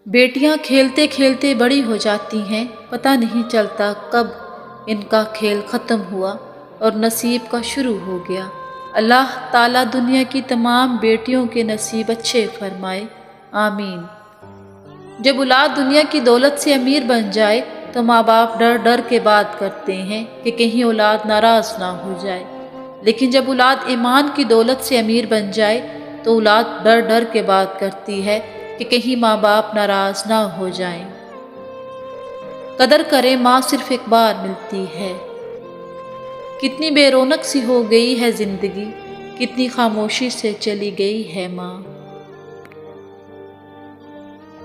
بیٹیاں کھیلتے کھیلتے بڑی ہو جاتی ہیں، پتہ نہیں چلتا کب ان کا کھیل ختم ہوا اور نصیب کا شروع ہو گیا۔ اللہ تعالیٰ دنیا کی تمام بیٹیوں کے نصیب اچھے فرمائے، آمین۔ جب اولاد دنیا کی دولت سے امیر بن جائے تو ماں باپ ڈر ڈر کے بات کرتے ہیں کہ کہیں اولاد ناراض نہ ہو جائے، لیکن جب اولاد ایمان کی دولت سے امیر بن جائے تو اولاد ڈر ڈر کے بات کرتی ہے کہ کہیں ماں باپ ناراض نہ ہو جائیں۔ قدر کرے ماں صرف ایک بار ملتی ہے۔ کتنی بے رونق سی ہو گئی ہے زندگی، کتنی خاموشی سے چلی گئی ہے ماں۔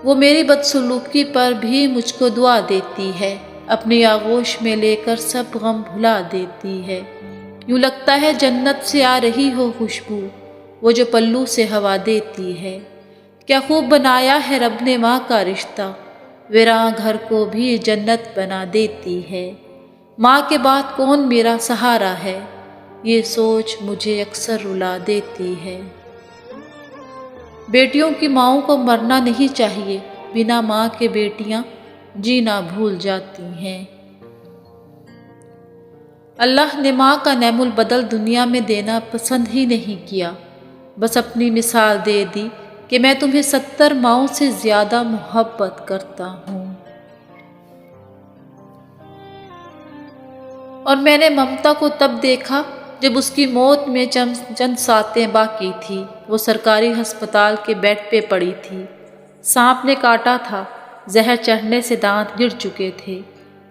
وہ میری بدسلوکی پر بھی مجھ کو دعا دیتی ہے، اپنی آغوش میں لے کر سب غم بھلا دیتی ہے۔ یوں لگتا ہے جنت سے آ رہی ہو خوشبو، وہ جو پلو سے ہوا دیتی ہے۔ کیا خوب بنایا ہے رب نے ماں کا رشتہ، ویراں گھر کو بھی جنت بنا دیتی ہے۔ ماں کے بعد کون میرا سہارا ہے، یہ سوچ مجھے اکثر رلا دیتی ہے۔ بیٹیوں کی ماؤں کو مرنا نہیں چاہیے، بنا ماں کے بیٹیاں جینا بھول جاتی ہیں۔ اللہ نے ماں کا نعم البدل دنیا میں دینا پسند ہی نہیں کیا، بس اپنی مثال دے دی کہ میں تمہیں 70 ماؤں سے زیادہ محبت کرتا ہوں۔ اور میں نے ممتا کو تب دیکھا جب اس کی موت میں چند ساتیں باقی تھی۔ وہ سرکاری ہسپتال کے بیڈ پہ پڑی تھی، سانپ نے کاٹا تھا، زہر چڑھنے سے دانت گر چکے تھے۔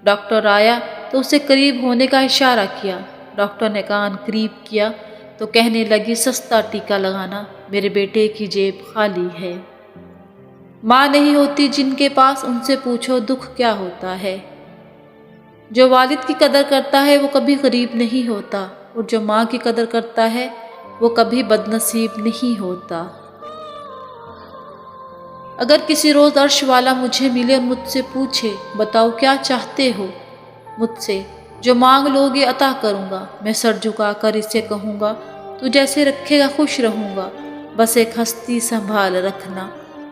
ڈاکٹر آیا تو اسے قریب ہونے کا اشارہ کیا۔ ڈاکٹر نے کان قریب کیا تو کہنے لگی، سستا ٹیکا لگانا، میرے بیٹے کی جیب خالی ہے۔ ماں نہیں ہوتی جن کے پاس، ان سے پوچھو دکھ کیا ہوتا ہے۔ جو والد کی قدر کرتا ہے وہ کبھی غریب نہیں ہوتا، اور جو ماں کی قدر کرتا ہے وہ کبھی بد نصیب نہیں ہوتا۔ اگر کسی روز عرش والا مجھے ملے اور مجھ سے پوچھے، بتاؤ کیا چاہتے ہو مجھ سے، جو مانگ لو گے عطا کروں گا، میں سر جھکا کر اسے کہوں گا، تو جیسے رکھے گا خوش رہوں گا، بس ایک ہستی سنبھال رکھنا،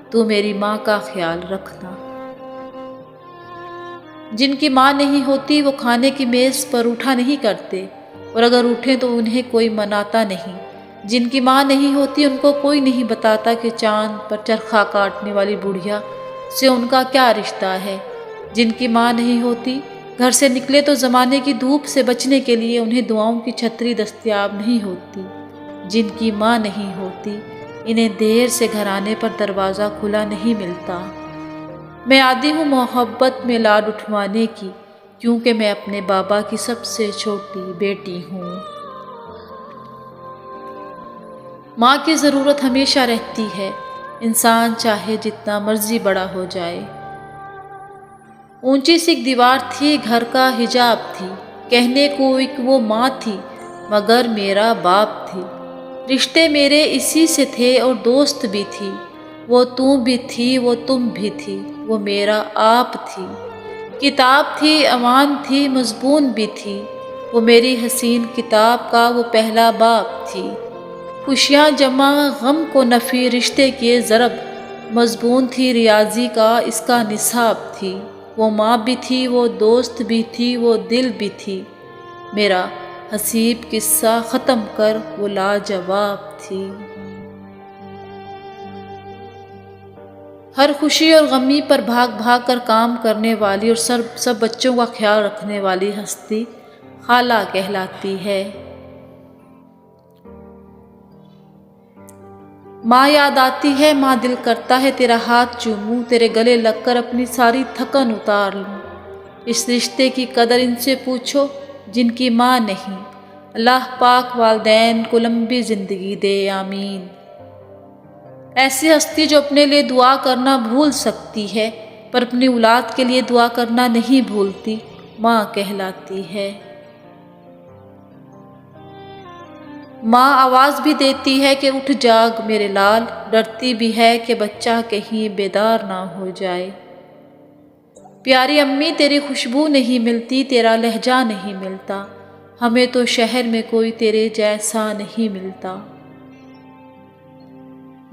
تو میری ماں کا خیال رکھنا۔ جن کی ماں نہیں ہوتی وہ کھانے کی میز پر اٹھا نہیں کرتے، اور اگر اٹھیں تو انہیں کوئی مناتا نہیں۔ جن کی ماں نہیں ہوتی ان کو کوئی نہیں بتاتا کہ چاند پر چرخہ کاٹنے والی بڑھیا سے ان کا کیا رشتہ ہے۔ جن کی ماں نہیں ہوتی گھر سے نکلے تو زمانے کی دھوپ سے بچنے کے لیے انہیں دعاؤں کی چھتری دستیاب نہیں ہوتی۔ جن کی ماں نہیں ہوتی انہیں دیر سے گھر آنے پر دروازہ کھلا نہیں ملتا۔ میں عادی ہوں محبت میں لاڈ اٹھوانے کی، کیونکہ میں اپنے بابا کی سب سے چھوٹی بیٹی ہوں۔ ماں کی ضرورت ہمیشہ رہتی ہے، انسان چاہے جتنا مرضی بڑا ہو جائے۔ اونچی سی ایک دیوار تھی، گھر کا حجاب تھی، کہنے کو ایک وہ ماں تھی مگر میرا باپ تھی۔ رشتے میرے اسی سے تھے اور دوست بھی تھی، وہ تو بھی تھی وہ تم بھی تھی، وہ میرا آپ تھی۔ کتاب تھی امان تھی مضمون بھی تھی، وہ میری حسین کتاب کا وہ پہلا باب تھی۔ خوشیاں جمع غم کو نفی رشتے کیے ضرب، مضمون تھی ریاضی کا اس کا نصاب تھی۔ وہ ماں بھی تھی وہ دوست بھی تھی وہ دل بھی تھی، میرا حسیب قصہ ختم کر وہ لاجواب تھی۔ ہر خوشی اور غمی پر بھاگ بھاگ کر کام کرنے والی اور سب بچوں کا خیال رکھنے والی ہستی خالہ کہلاتی ہے۔ ماں یاد آتی ہے، ماں دل کرتا ہے تیرا ہاتھ چوموں، تیرے گلے لگ کر اپنی ساری تھکن اتار لوں۔ اس رشتے کی قدر ان سے پوچھو جن کی ماں نہیں۔ اللہ پاک والدین کو لمبی زندگی دے، آمین۔ ایسی ہستی جو اپنے لیے دعا کرنا بھول سکتی ہے پر اپنی اولاد کے لیے دعا کرنا نہیں بھولتی، ماں کہلاتی ہے۔ ماں آواز بھی دیتی ہے کہ اٹھ جاگ میرے لال، ڈرتی بھی ہے کہ بچہ کہیں بیدار نہ ہو جائے۔ پیاری امی تیری خوشبو نہیں ملتی، تیرا لہجہ نہیں ملتا، ہمیں تو شہر میں کوئی تیرے جیسا نہیں ملتا۔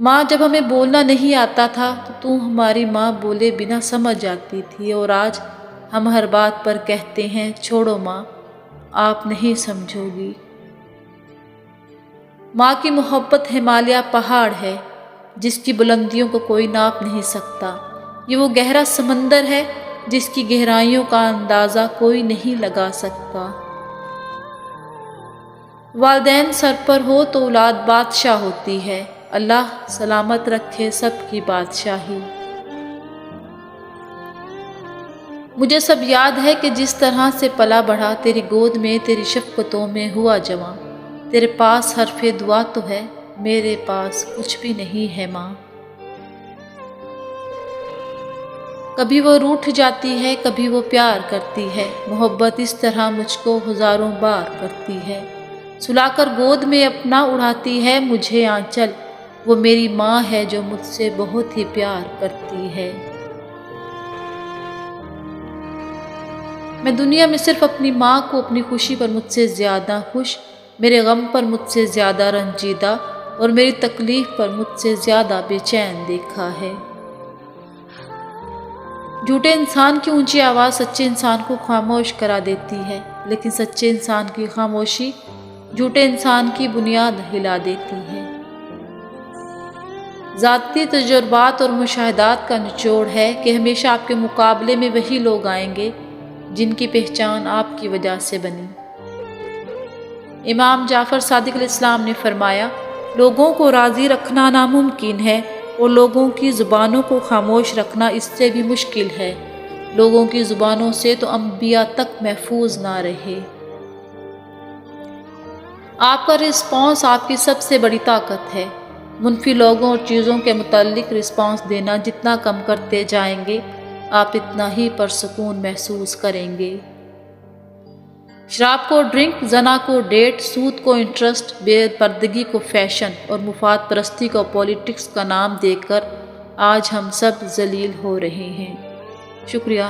ماں جب ہمیں بولنا نہیں آتا تھا تو ہماری ماں بولے بنا سمجھ جاتی تھی، اور آج ہم ہر بات پر کہتے ہیں چھوڑو ماں، آپ نہیں سمجھو گی۔ ماں کی محبت ہمالیہ پہاڑ ہے جس کی بلندیوں کو کوئی ناپ نہیں سکتا۔ یہ وہ گہرا سمندر ہے جس کی گہرائیوں کا اندازہ کوئی نہیں لگا سکتا۔ والدین سر پر ہو تو اولاد بادشاہ ہوتی ہے، اللہ سلامت رکھے سب کی بادشاہی۔ مجھے سب یاد ہے کہ جس طرح سے پلا بڑھا، تیری گود میں تیری شفقتوں میں ہوا جواں۔ تیرے پاس حرف دعا تو ہے، میرے پاس کچھ بھی نہیں ہے ماں۔ کبھی وہ روٹھ جاتی ہے، کبھی وہ پیار کرتی ہے، محبت اس طرح مجھ کو ہزاروں بار کرتی ہے۔ سلا کر گود میں اپنا اڑاتی ہے مجھے آنچل، وہ میری ماں ہے جو مجھ سے بہت ہی پیار کرتی ہے۔ میں دنیا میں صرف اپنی ماں کو اپنی خوشی پر مجھ سے زیادہ خوش، میرے غم پر مجھ سے زیادہ رنجیدہ، اور میری تکلیف پر مجھ سے زیادہ بے چین دیکھا ہے۔ جھوٹے انسان کی اونچی آواز سچے انسان کو خاموش کرا دیتی ہے، لیکن سچے انسان کی خاموشی جھوٹے انسان کی بنیاد ہلا دیتی ہے۔ ذاتی تجربات اور مشاہدات کا نچوڑ ہے کہ ہمیشہ آپ کے مقابلے میں وہی لوگ آئیں گے جن کی پہچان آپ کی وجہ سے بنی۔ امام جعفر صادق علیہ السلام نے فرمایا، لوگوں کو راضی رکھنا ناممکن ہے اور لوگوں کی زبانوں کو خاموش رکھنا اس سے بھی مشکل ہے۔ لوگوں کی زبانوں سے تو انبیاء تک محفوظ نہ رہے۔ آپ کا رسپانس آپ کی سب سے بڑی طاقت ہے۔ منفی لوگوں اور چیزوں کے متعلق رسپانس دینا جتنا کم کرتے جائیں گے، آپ اتنا ہی پرسکون محسوس کریں گے۔ شراب کو ڈرنک، زنا کو ڈیٹ، سود کو انٹرسٹ، بے پردگی کو فیشن اور مفاد پرستی کو پولیٹکس کا نام دے کر آج ہم سب ذلیل ہو رہے ہیں۔ شکریہ۔